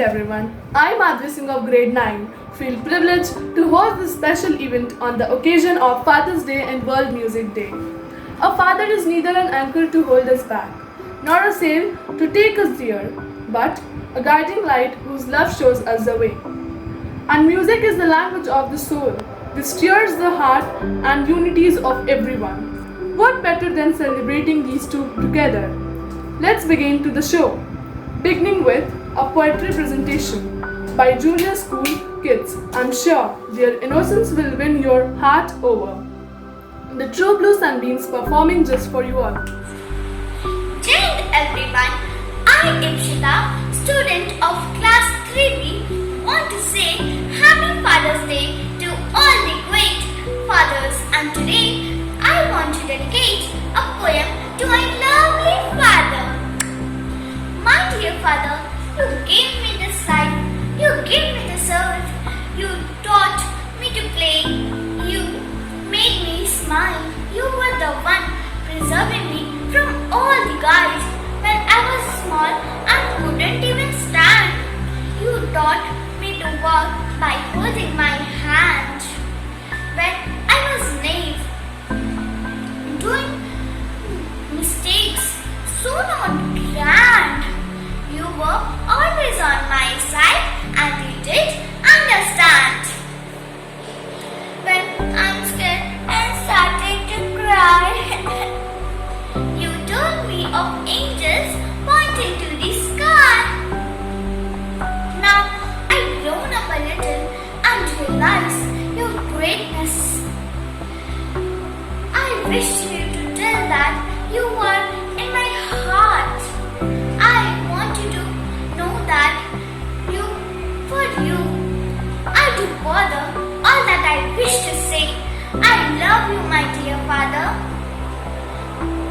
everyone. I'm Adri Singh of grade 9. Feel privileged to host this special event on the occasion of Father's Day and World Music Day. A father is neither an anchor to hold us back, nor a sail to take us there, but a guiding light whose love shows us the way. And music is the language of the soul. This stirs the heart and unities of everyone. What better than celebrating these two together? Let's begin to the show, beginning with a poetry presentation by junior school kids. I'm sure their innocence will win your heart over. The True Blue Sunbeams performing just for you all. Jai everyone, I am Shita, student of class 3B, want to say Happy Father's Day to all the great fathers, and today I want to dedicate a poem to my lovely father. My dear father, you gave me the sight, you gave me the soul, you taught me to play, you made me smile, you were the one preserving me from all the guys when I was small and couldn't even stand. You taught me to walk by holding my hand when I was naive, doing mistakes so not grand. You were always on my side and you did understand. When I'm scared and started to cry, you told me of angels pointing to the sky. Now I've grown up a little and realize your greatness. I wish you to tell that you are in my heart. I want you to know that for you, I do bother all that I wish to say. I love you, my dear father.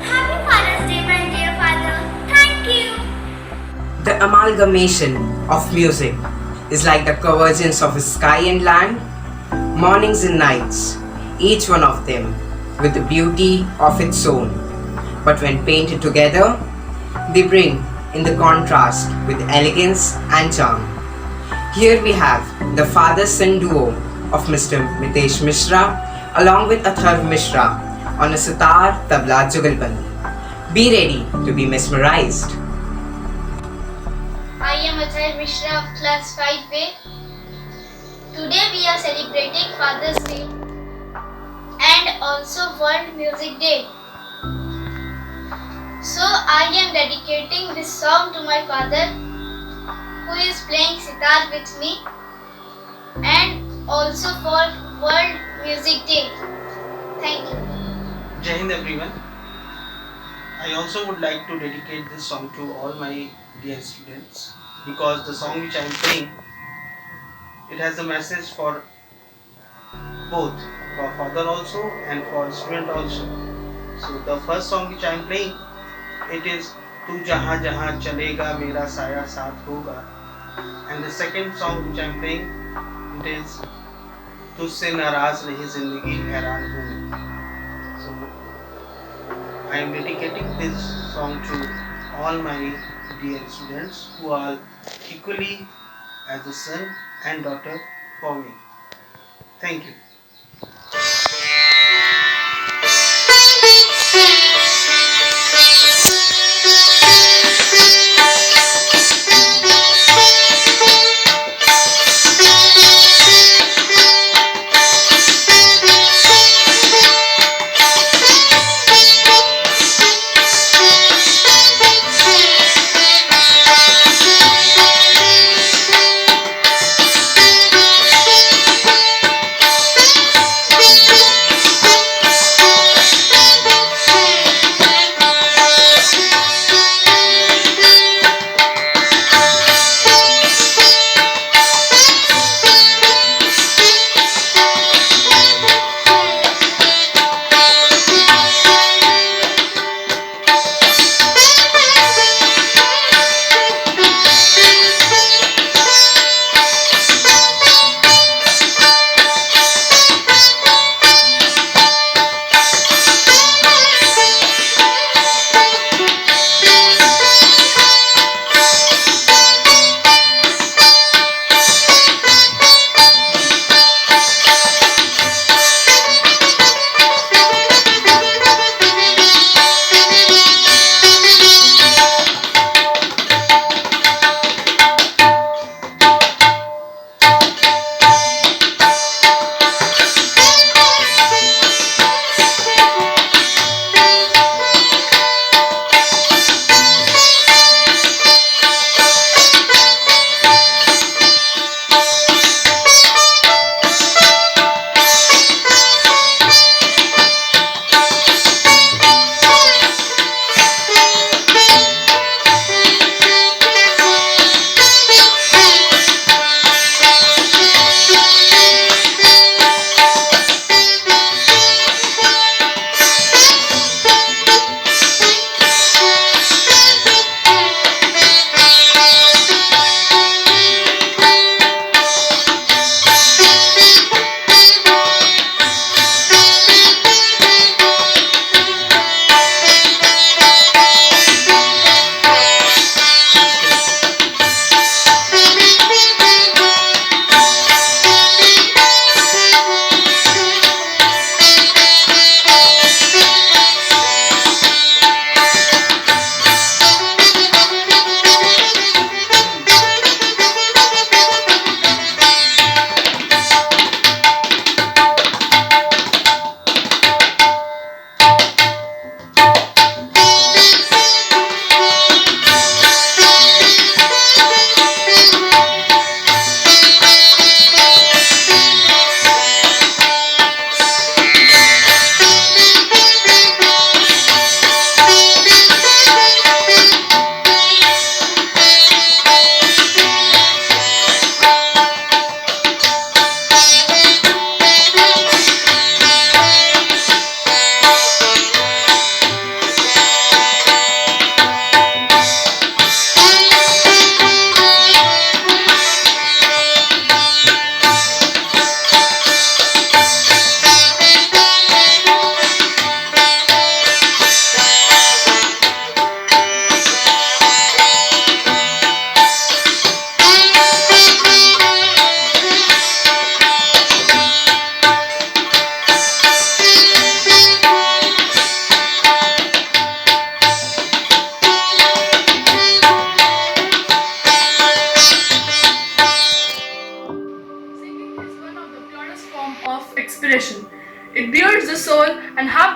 Happy Father's Day, my dear father. Thank you. The amalgamation of music is like the convergence of sky and land, mornings and nights, each one of them with the beauty of its own. But when painted together, they bring in the contrast with elegance and charm. Here we have the father-son duo of Mr. Mitesh Mishra along with Atharv Mishra on a sitar, tabla, jugalbandi. Be ready to be mesmerized. I am Atharv Mishra of class 5A. Today we are celebrating Father's Day and also World Music Day. So I am dedicating this song to my father who is playing sitar with me and also for World Music Day. Thank you. Jai Hind everyone. I also would like to dedicate this song to all my dear students because the song which I am playing, it has a message for both, for father also and for student also. So the first song which I am playing, it is Tu Jahan Jahan Chalega Mera Saya Saath Hoga, and the second song which I am playing, it is Tujhse Naraz Nahi Zindagi Hairan Hu Main. So I am dedicating this song to all my dear students who are equally as a son and daughter for me. Thank you.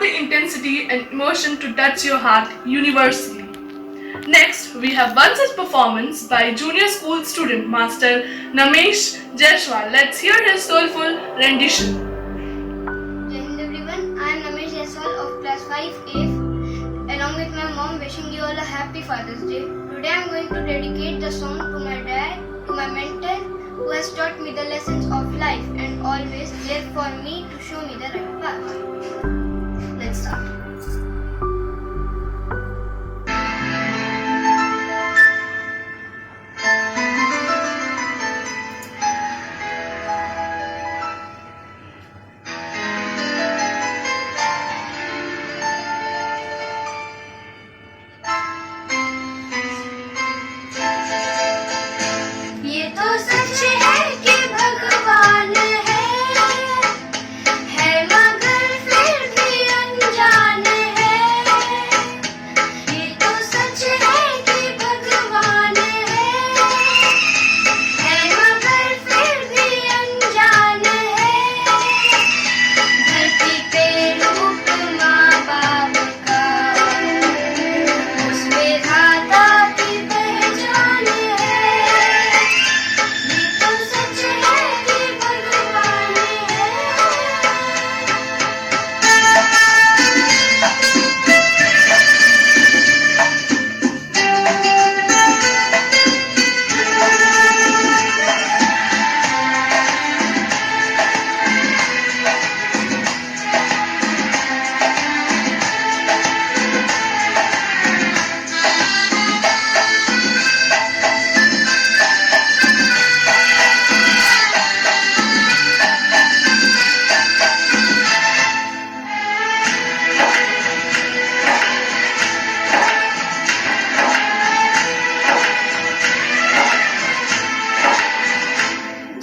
the intensity and emotion to touch your heart universally. Next, we have one such performance by junior school student master Namesh Jaiswal. Let's hear his soulful rendition. Hello everyone, I am Namesh Jaiswal of class 5A, along with my mom, wishing you all a happy Father's Day. Today I am going to dedicate the song to my dad, to my mentor, who has taught me the lessons of life and always there for me to show me the right path. Let's start. ये तो सच है कि भगवान है मगर फिर भी अनजान है। ये तो सच है कि भगवान है मगर फिर भी अनजान है। धरती पे रूप माँ बाप का, उसमें धाता की पहचान है। ये तो सच है कि भगवान है।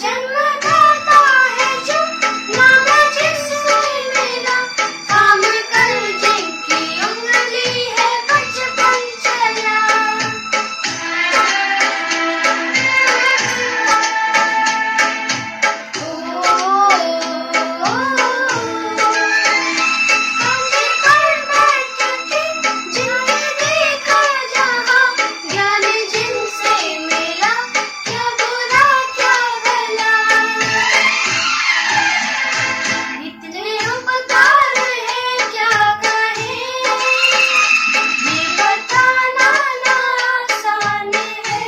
जन्मदाता है जो नाम जिससे मेरा, काम कर जिनकी उंगली है बचपन चला। कंधे पर बैठ के जिन्हें देखा जहाँ, ज्ञान जिनसे मेरा, क्या बुरा क्या भला। इतने उपकार है क्या कहें, ये बताना ना आसान है।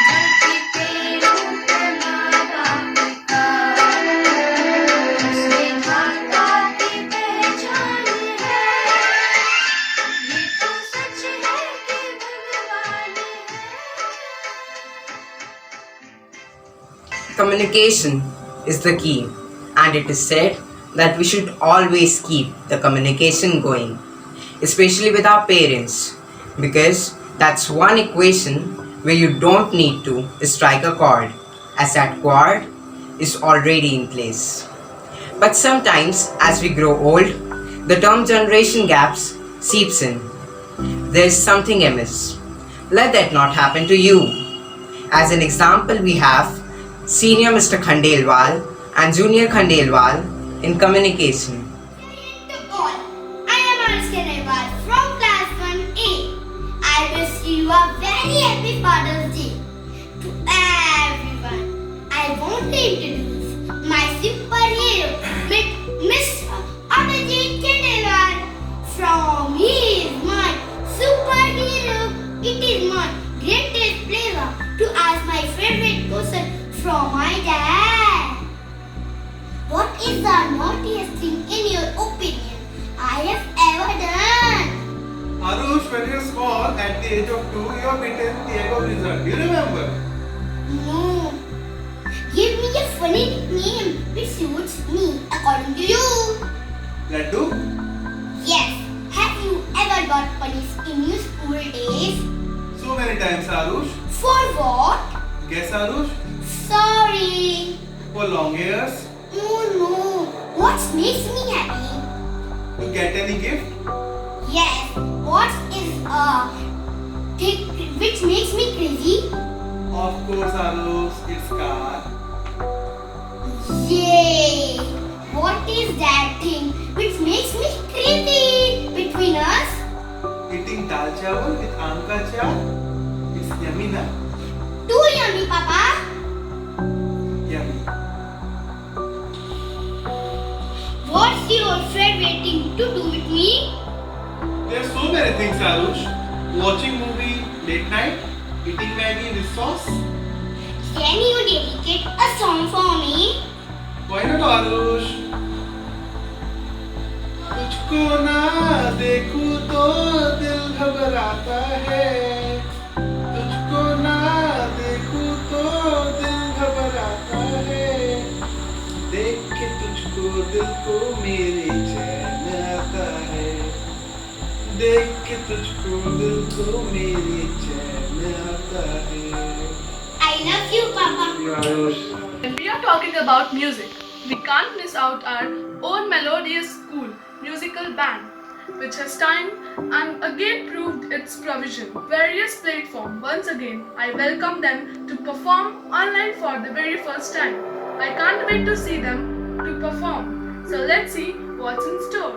धरती पे रूप माँ बाप का, उसमें धाता की पहचान है। ये तो सच है कि भगवान है। Communication is the key, and it is said that we should always keep the communication going, especially with our parents, because that's one equation where you don't need to strike a chord, as that chord is already in place. But sometimes, as we grow old, the term generation gaps seeps in. There's something amiss. Let that not happen to you. As an example, we have Senior Mr. Khandelwal and Junior Khandelwal in communication. To all, I am Anushka Khandelwal from class 1A. I wish you a very happy Father's Day. To everyone, I want to introduce my superhero, Mr. Abhijit Khandelwal. From he is my superhero. It is my greatest pleasure to ask my favorite question from my dad. What is the naughtiest thing in your opinion I have ever done? Arush, when you were small, at the age of 2, you have beaten Diego Blizzard. Do you remember? No. Give me a funny nickname which suits me according to you. Laddu? Yes. Have you ever got punished in your school days? So many times, Arush. For what? Guess, Arush? Sorry. For long years? No. What makes me happy? To get any gift? Yes. What is a thing which makes me crazy? Of course, Arush, it's car. Yay! What is that thing which makes me crazy between us? Eating dal chawal with aam ka achar. It's yummy, na? Too yummy, Papa. Yummy. What's your friend waiting to do with me? There are so many things, Arush. Watching movie late night, eating Maggie with sauce. Can you dedicate a song for me? Why not, Arush? तुझको ना देखूं तो दिल घबराता है. तुझको ना देखूं तो दिल घबराता है. देख के तुझको दिल को मेरे चैन आता है. देख के तुझको दिल को मेरे चैन आता है. I love you, Papa. Arush. When we are talking about music, we can't miss out our own melodious school musical band, which has time and again proved its provision. Various platforms. Once again, I welcome them to perform online for the very first time. I can't wait to see them to perform. So let's see what's in store.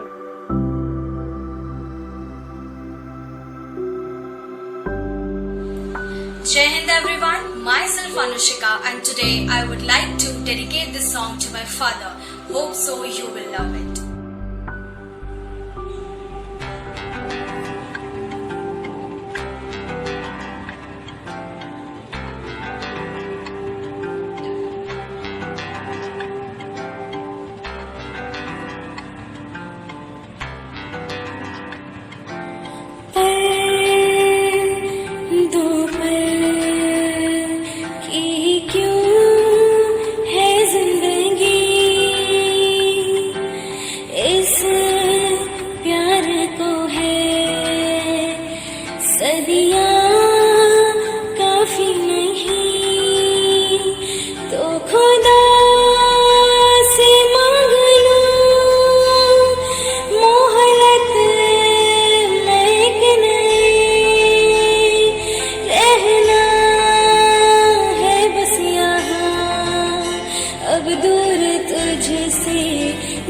Jai Hind everyone, myself Anushika, and today I would like to dedicate this song to my father. Hope so you will love it.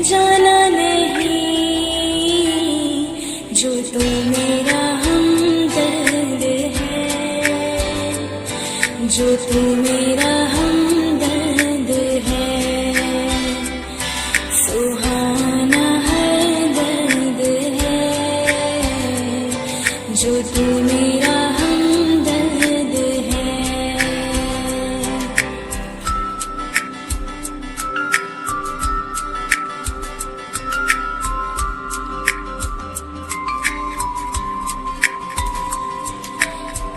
जाना नहीं जो तू मेरा हमदर्द है, जो तू मेरा हमदर्द है, सुहाना है दर्द है, जो तू मेरा हमदर्द है।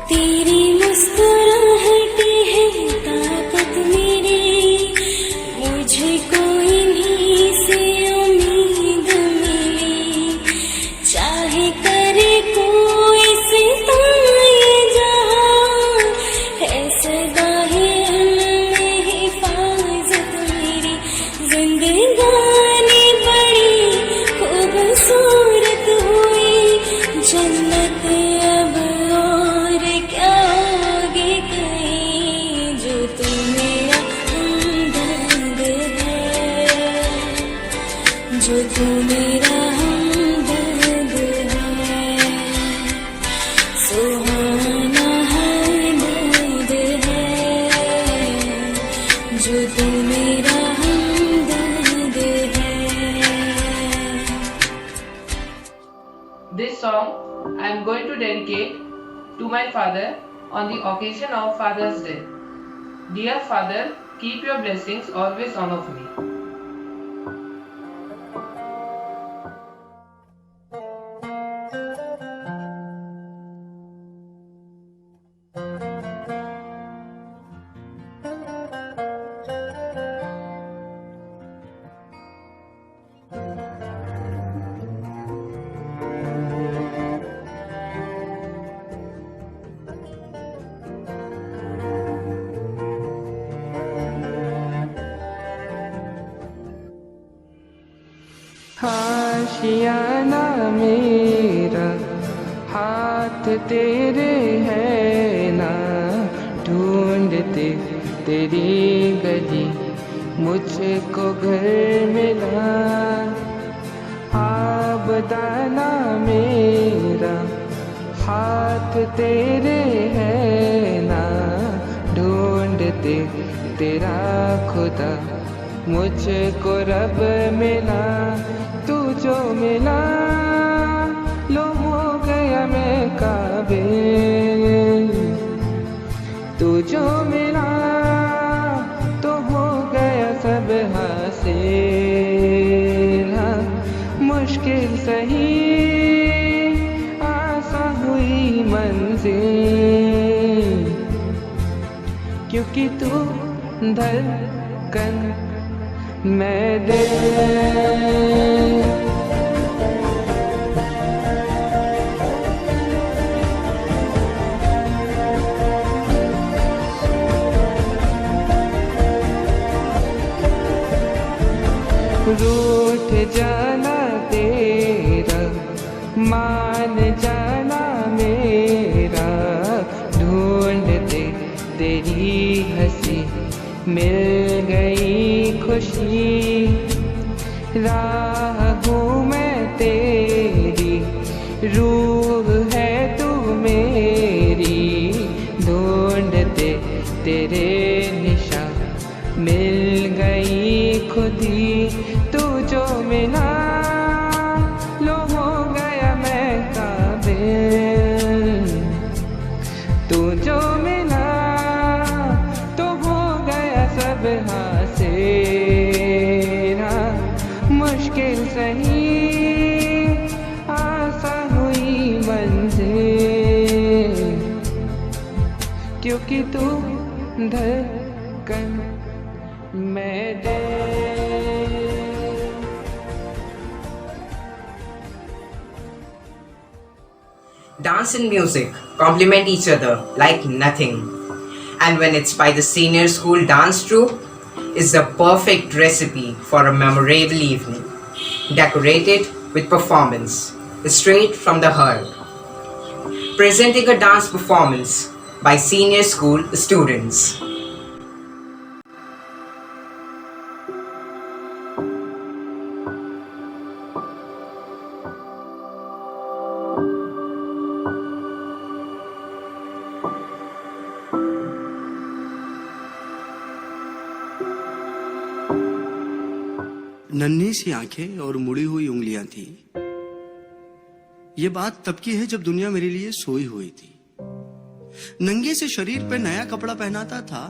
तेरी मुस्कुराहट है ताकत मेरी, मुझे कोई नहीं से उम्मीद मिली, चाहे करे कोई सितारे जहां, है सदा ही उनमें हिफाजत मेरी, जिंदगानी बड़ी खूबसूरत हुई, जन्नत अब और क्या आगे कहीं, जो तू मेरा हमदर्द है, जो तू मेरा हमदर्द है, सुहाना है दर्द है, जो तू मेरा हमदर्द है। This song I am going to dedicate to my father on the occasion of Father's Day. Dear Father, keep your blessings always on of me. आशियाना मेरा हाथ तेरे है ना, ढूंढते तेरी गली मुझको घर मिला आबदाना मेरा हाथ तेरे है ना ढूंढते तेरा खुदा मुझको रब मिला तू जो मिला लो हो गया मैं काबिल तू जो मिला तो हो गया सब हासिल हाँ, मुश्किल सही आसान हुई मंजिल क्योंकि तू धड़कन मैं दिल रूठ जाना तेरा मान जाना मेरा ढूंढते तेरी हंसी मिल गई खुशी राह हूँ मैं तेरी रूह है तू मेरी ढूंढते तेरे निशा मिल गई खुदी तू जो मिला लो हो गया मैं काबिल तू जो मिला तो हो गया सब हासिल मुश्किल सही आसान हुई मंजिल क्योंकि तू धड़कन मैं Dance and music complement each other like nothing. And when it's by the senior school dance troupe, it's the perfect recipe for a memorable evening, decorated with performance straight from the heart. Presenting a dance performance by senior school students. नन्ही सी आंखें और मुड़ी हुई उंगलियां थी। ये बात तब की है जब दुनिया मेरे लिए सोई हुई थी। नंगे से शरीर पे नया कपड़ा पहनाता था।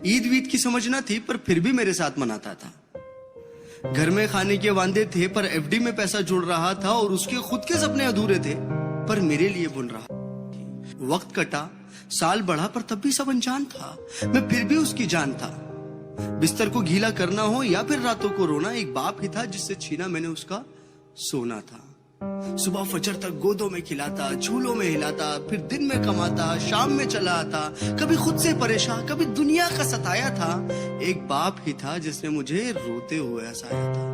ईद वीद की समझ ना थी पर फिर भी मेरे साथ मनाता था। घर में खाने के वांदे थे पर एफडी में पैसा जुड़ रहा था और उसके खुद के सपने अधूरे थे पर मेरे लिए बुन रहा। वक्त कटा, साल बढ़ा पर तब भी सब अनजान था। मैं फिर भी उसकी जान था। बिस्तर को गीला करना हो या फिर रातों को रोना, एक बाप ही था जिससे छीना मैंने उसका सोना था। सुबह फजर तक गोदों में खिलाता, झूलों में हिलाता, फिर दिन में कमाता, शाम में चला आता, कभी खुद से परेशान, कभी दुनिया का सताया था। एक बाप ही था जिसने मुझे रोते हुए हंसाया था।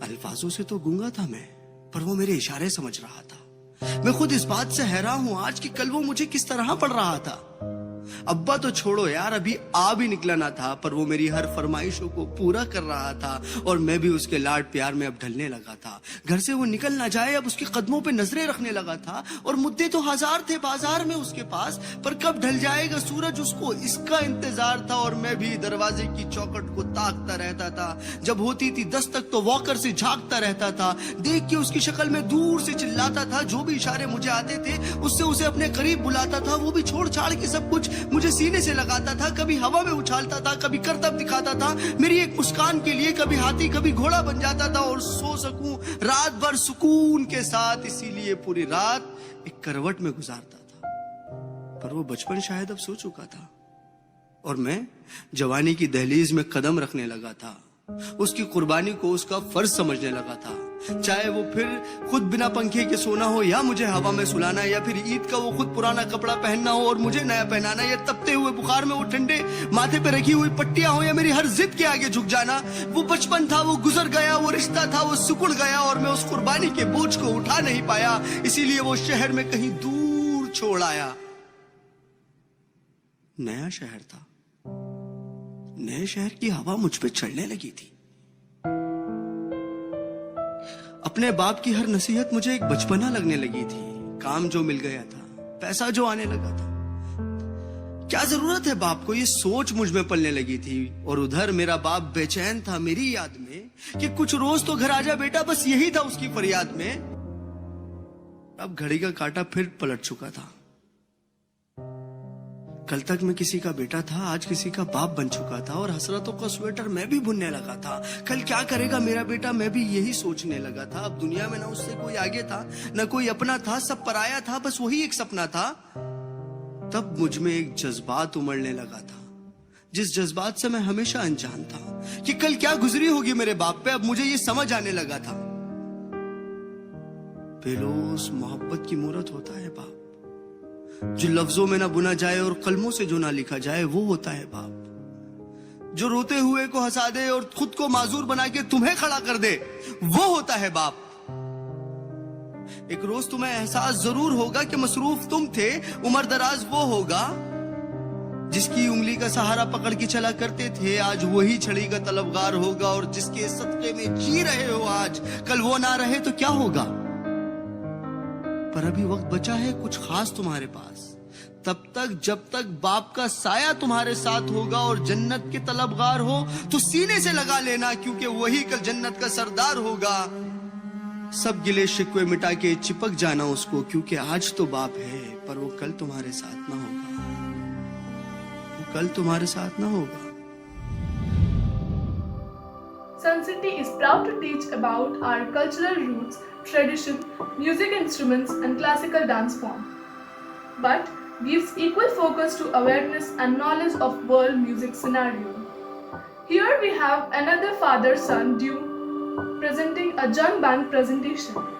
अल्फाजों से तो गूंगा था मैं, पर वो मेरे इशारे समझ रहा था। मैं खुद इस बात से हैरान हूं आज कि कल वो मुझे किस तरह पढ़ रहा था। अब्बा तो छोड़ो यार, अभी आ भी निकला ना था पर वो मेरी हर फरमाइशों को पूरा कर रहा था और मैं भी उसके लाड प्यार में अब ढलने लगा था। घर से वो निकल ना जाए अब उसके कदमों पे नजरें रखने लगा था और मुद्दे तो हजार थे बाजार में उसके पास, पर कब ढल जाएगा सूरज उसको इसका इंतजार था। और मैं भी दरवाजे की चौखट को ताकता रहता था। जब होती थी दस्तक तो वॉकर से झांकता रहता था। देख के उसकी शक्ल में दूर से चिल्लाता था। जो भी इशारे मुझे आते थे उससे उसे अपने करीब बुलाता था। वो भी छोड़ छाड़ के सब कुछ मुझे सीने से लगाता था। कभी हवा में उछालता था, कभी करतब दिखाता था मेरी एक मुस्कान के लिए। कभी हाथी कभी घोड़ा बन जाता था और सो सकूं रात भर सुकून के साथ। इसीलिए पूरी रात एक करवट में गुजारता था। पर वो बचपन शायद अब सो चुका था और मैं जवानी की दहलीज में कदम रखने लगा था। उसकी कुर्बानी को उसका फर्ज समझने लगा था। चाहे वो फिर खुद बिना पंखे के सोना हो या मुझे हवा में सुलाना, या फिर ईद का वो खुद पुराना कपड़ा पहनना हो और मुझे नया पहनाना, या तपते हुए बुखार में वो ठंडे माथे पे रखी हुई पट्टियां हो, या मेरी हर जिद के आगे झुक जाना। वो बचपन था, वो गुजर गया, वो रिश्ता था, वो सिकुड़ गया और मैं उस कुर्बानी के बोझ को उठा नहीं पाया। इसीलिए वो शहर में कहीं दूर छोड़ आया। नया शहर था, नए शहर की हवा मुझ पे चढ़ने लगी थी। अपने बाप की हर नसीहत मुझे एक बचपना लगने लगी थी। काम जो मिल गया था, पैसा जो आने लगा था, क्या जरूरत है बाप को, ये सोच मुझ में पलने लगी थी। और उधर मेरा बाप बेचैन था मेरी याद में कि कुछ रोज तो घर आजा बेटा, बस यही था उसकी फरियाद में। अब घड़ी का कांटा फिर पलट चुका था। कल तक मैं किसी का बेटा था, आज किसी का बाप बन चुका था और हसरतों का स्वेटर मैं भी बुनने लगा था। कल क्या करेगा मेरा बेटा, मैं भी यही सोचने लगा था। अब दुनिया में ना उससे कोई आगे था, ना कोई अपना था, सब पराया था, बस वही एक सपना था। तब मुझ में एक जज्बात उमड़ने लगा था, जिस जज्बात से मैं हमेशा अनजान था कि कल क्या गुजरी होगी मेरे बाप पे। अब मुझे ये समझ आने लगा था, बेलोस मोहब्बत की मूरत होता है बाप। जो लफ्जों में ना बुना जाए और कलमों से जो ना लिखा जाए, वो होता है बाप। जो रोते हुए को हंसा दे और खुद को माजूर बना के तुम्हें खड़ा कर दे, वो होता है बाप। एक रोज तुम्हें एहसास जरूर होगा कि मसरूफ तुम थे, उम्र दराज वो होगा जिसकी उंगली का सहारा पकड़ के चला करते थे, आज वही छड़ी का तलबगार होगा। और जिसके सदके में जी रहे हो आज, कल वो ना रहे तो क्या होगा। पर अभी वक्त बचा है कुछ खास तुम्हारे पास, तब तक जब तक बाप का साया तुम्हारे साथ होगा और जन्नत के तलबगार हो तो सीने से लगा लेना, क्योंकि वही कल जन्नत का सरदार होगा। सब गिले शिकवे मिटा के चिपक जाना उसको, क्योंकि आज तो बाप है पर वो कल तुम्हारे साथ ना होगा, वो कल तुम्हारे साथ ना होगा। Sun City is proud to teach about our cultural roots, tradition, music instruments, and classical dance form, but gives equal focus to awareness and knowledge of world music scenario. Here we have another father-son duo presenting a jung band presentation.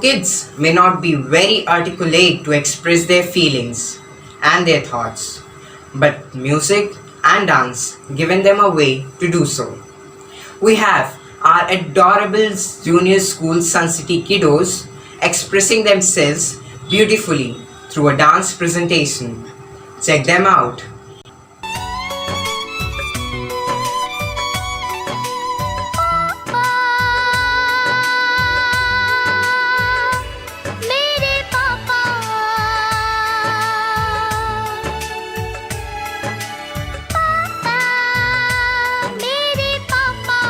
kids may not be very articulate to express their feelings and their thoughts, but music and dance given them a way to do so. We have our adorable junior school Sun City kiddos expressing themselves beautifully through a dance presentation. Check them out. मेरे पापा मेरे पापा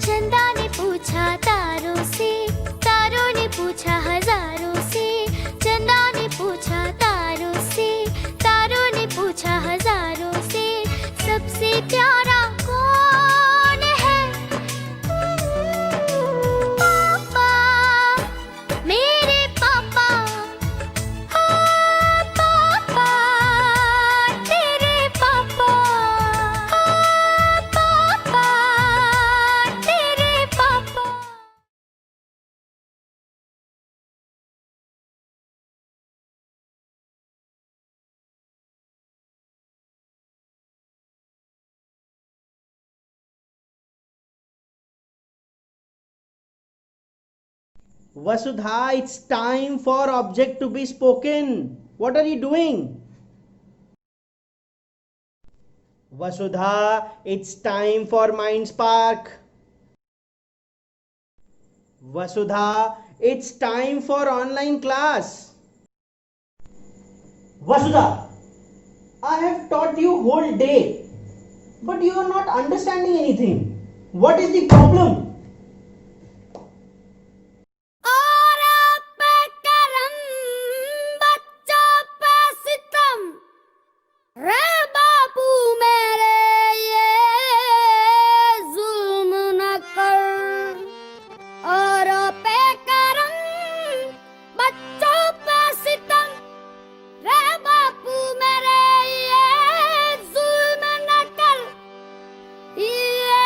चंदा ने पूछा तारों से, तारों ने पूछा हजारों से, चंदा ने पूछा तारों से, तारों ने पूछा हजारों से, सबसे प्यारा कौन है? पापा मेरे पापा, हाँ पापा तेरे पापा, हाँ पापा तेरे पापा। Vasudha, it's time for object to be spoken. What are you doing? Vasudha, it's time for Mind Spark. Vasudha, it's time for online class. Vasudha, I have taught you whole day, but you are not understanding anything. What is the problem? और पे करम बच्चों पे सितम, रे बापू मेरे ये जुल्म न कर। और पे करम बच्चों पे सितम, रे बापू मेरे ये जुल्म न कर, ये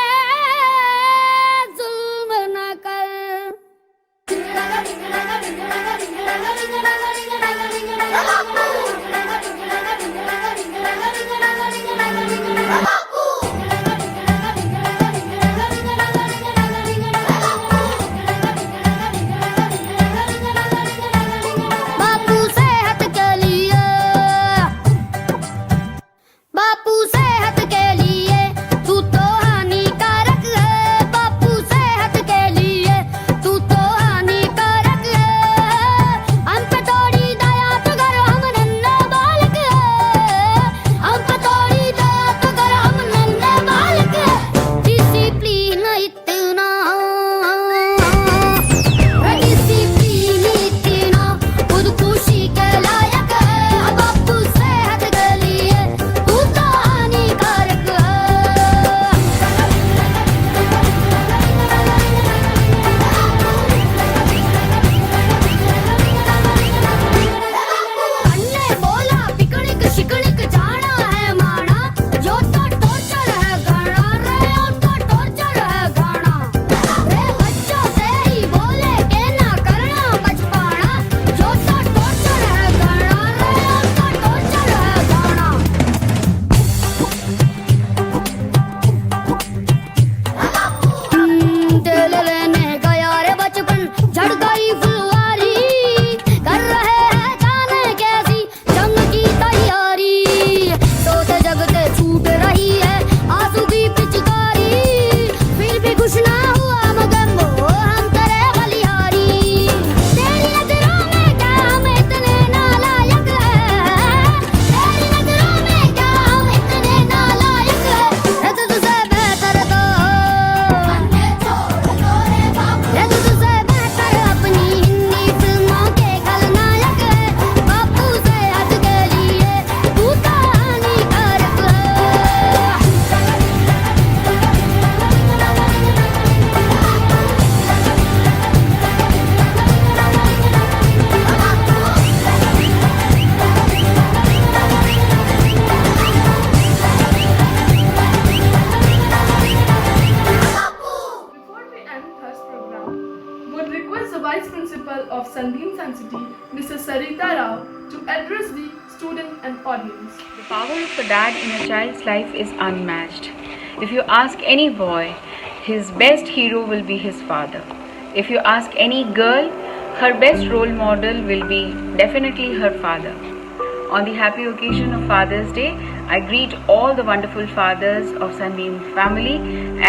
Sunbeam Sun City, Mrs. Sarita Rao, to address the student and audience. The power of a dad in a child's life is unmatched. If you ask any boy, his best hero will be his father. If you ask any girl, her best role model will be definitely her father. On the happy occasion of Father's Day, I greet all the wonderful fathers of Sunbeam family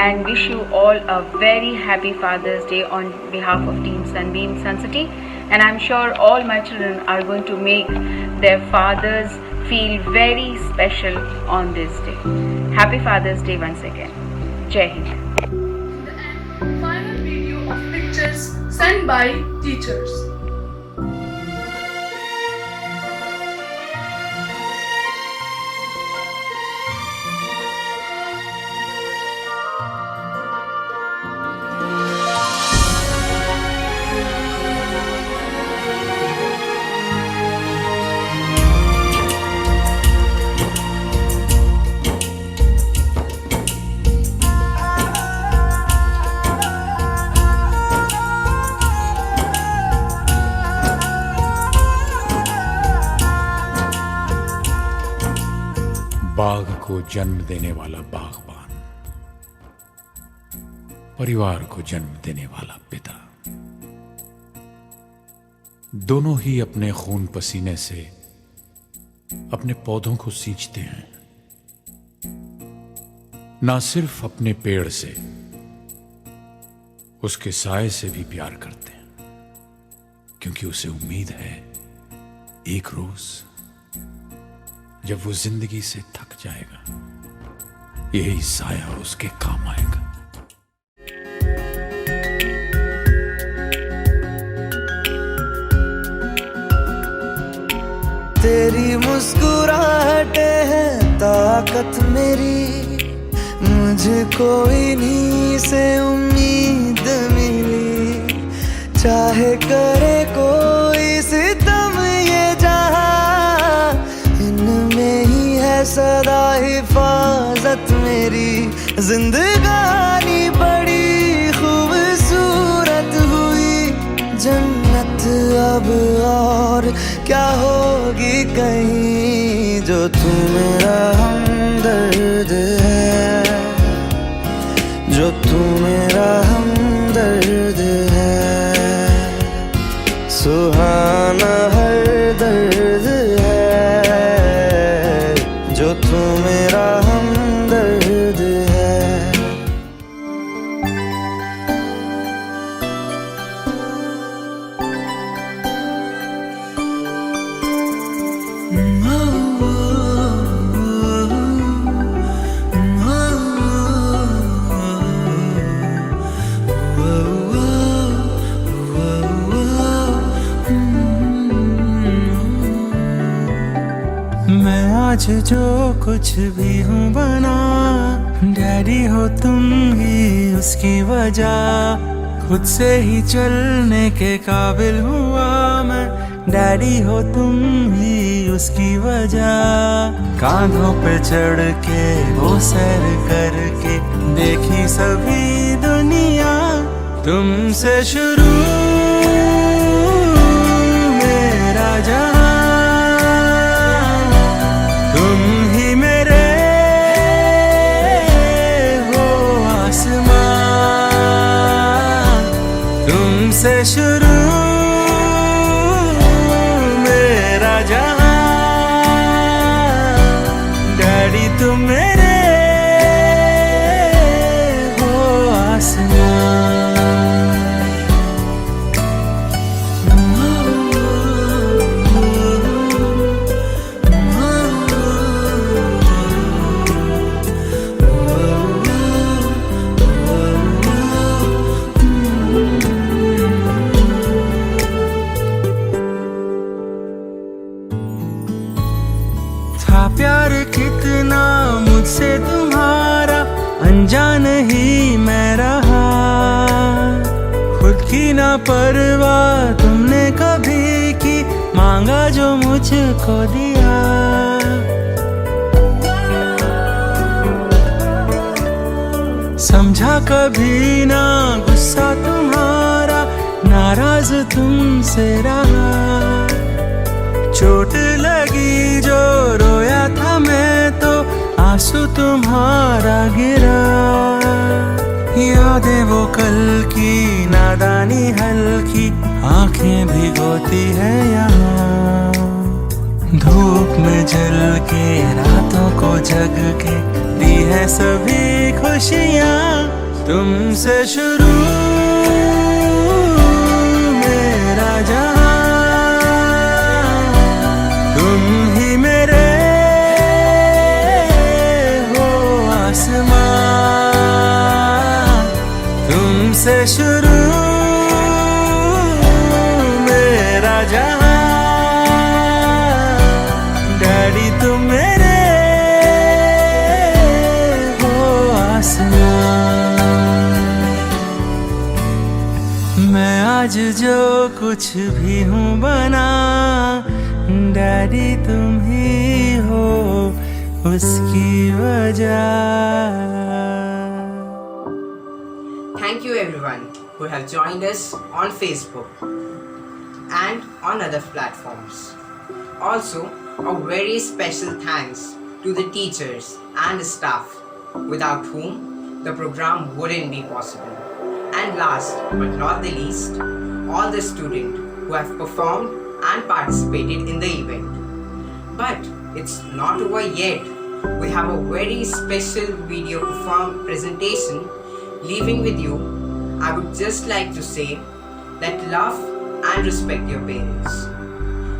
and wish you all a very happy Father's Day on behalf of Team Sunbeam Sun City. And I'm sure all my children are going to make their fathers feel very special on this day. Happy Father's Day once again. Jai Hind. The final video of pictures sent by teachers. बाग को जन्म देने वाला बागबान, परिवार को जन्म देने वाला पिता, दोनों ही अपने खून पसीने से अपने पौधों को सींचते हैं। ना सिर्फ अपने पेड़ से, उसके साए से भी प्यार करते हैं, क्योंकि उसे उम्मीद है एक रोज जब वो जिंदगी से थक जाएगा, यही साया उसके काम आएगा। तेरी मुस्कुराहटें हैं ताकत मेरी, मुझको इन्हीं से उम्मीद मिली। चाहे करे कोई सितम ये जहां, इनमें ही है सदा हिफाजत मेरी। जिंदगानी बड़ी खूबसूरत हुई, जन्नत अब और क्या होगी कहीं। जो तू मेरा हमदर्द है, जो तू मेरा हमदर्द है, सुहाना हर दर्द है, जो तू मेरा हमदर्द है। मैं आज जो कुछ भी हूँ बना, डैडी हो तुम ही उसकी वजह। खुद से ही चलने के काबिल हुआ मैं, डैडी हो तुम ही उसकी वजह। कांधों पे चढ़ के वो सैर करके देखी सभी दुनिया, तुमसे शुरू मेरा जहां। तुम ही मेरे हो आसमां, तुमसे शुरू मेरा जहां। डैडी तुम मेरे हो आसमां। प्यार कितना मुझसे तुम्हारा, अनजान ही मैं रहा। खुद की ना परवाह तुमने कभी की, मांगा जो मुझको दिया। समझा कभी ना गुस्सा तुम्हारा, ना नाराज तुमसे रहा, चोट लगी जो रोया था मैं तो आंसू तुम्हारा गिरा। यादें वो कल की नादानी हल्की आंखें भिगोती है यहाँ, धूप में जल के रातों को जग के दी है सभी खुशियाँ तुमसे शुरू मेरा जहां, तुम ही मेरे हो आसमां, तुमसे शुरू मेरा जहां, डैडी तुम मेरे हो आसमां। मैं आज जो कुछ भी हूँ बना, डैडी तुम ही हो उसकी वजह। Thank you everyone who have joined us on Facebook and on other platforms. Also, a very special thanks to the teachers and staff without whom the program wouldn't be possible. And last but not the least, all the students who have performed and participated in the event. But it's not over yet. We have a very special video presentation leaving with you. I would just like to say that love and respect your parents,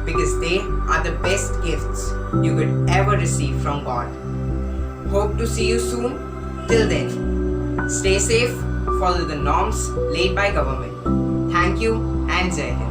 because they are the best gifts you could ever receive from God. Hope to see you soon. Till then, stay safe, follow the norms laid by government. Thank you and Jai Hind.